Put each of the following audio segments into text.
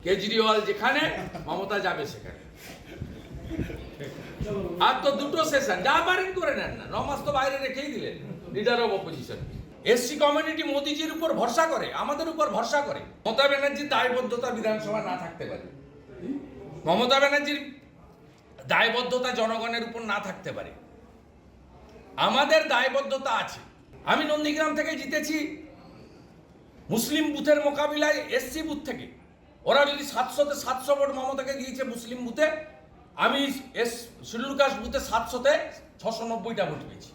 কেজরিওয়াল যেখানে মমতা যাবে সেখানে। আর তো দুটো সেশন যা পারেন করে নেন না, 9 মাস তো বাইরে রেখেই দিলেন leader of opposition. SC community মোদিজির উপর ভরসা করে, আমাদের উপর ভরসা করে। মমতা ব্যানার্জির দায়বদ্ধতা বিধানসভা না থাকতে পারে, মমতা ব্যানার্জির দায়বদ্ধতা জনগণের উপর না থাকতে পারে, আমাদের দায়বদ্ধতা আছে। আমি নন্দীগ্রাম থেকে জিতেছি মুসলিম বুথের মোকাবিলায় এসসি বুথ থেকে। ওরা যদি 700-তে 700 ভোট মমতাকে দিয়েছে মুসলিম বুথে, আমি শিডিউল কাস্ট বুথে 700-তে 690টা ভোট পেয়েছি।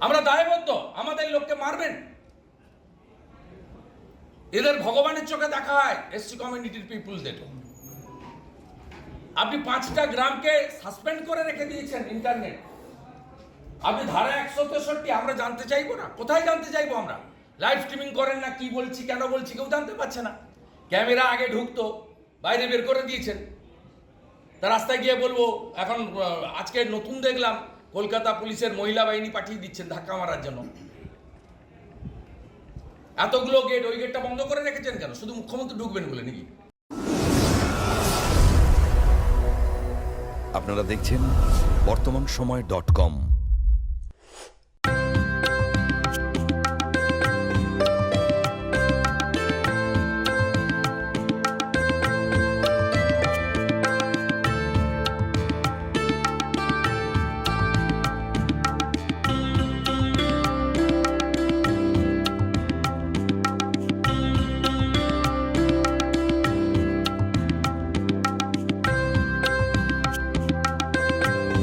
আমরা দায়বদ্ধ, আমাদের লোককে মারবেন, এদের ভগবানের চোখে দেখা হয় এসসি কমিউনিটির পিপুলদের। আপনি 5টা গ্রামকে সাসপেন্ড করে রেখে দিয়েছেন ইন্টারনেট। আপনি ধারা 163, আমরা জানতে চাইবো না? কোথায় জানতে চাইবো আমরা? লাইভ স্ট্রিমিং করেন না, কি বলছি কেন বলছি কেউ জানতে পারছে না। ক্যামেরা আগে ঢুকতো, বাইরে বের করে দিয়েছেন। তা রাস্তায় গিয়ে বলবো, এখন আজকে নতুন দেখলাম কলকাতা পুলিশের মহিলা বাহিনী পাঠিয়ে দিচ্ছেন ধাক্কা মারার জন্য। এতগুলো গেট, ওই গেটটা বন্ধ করে রেখেছেন কেন? শুধু মুখ্যমন্ত্রী ঢুকবেন বলে নাকি? আপনারা দেখছেন বর্তমান সময়.com।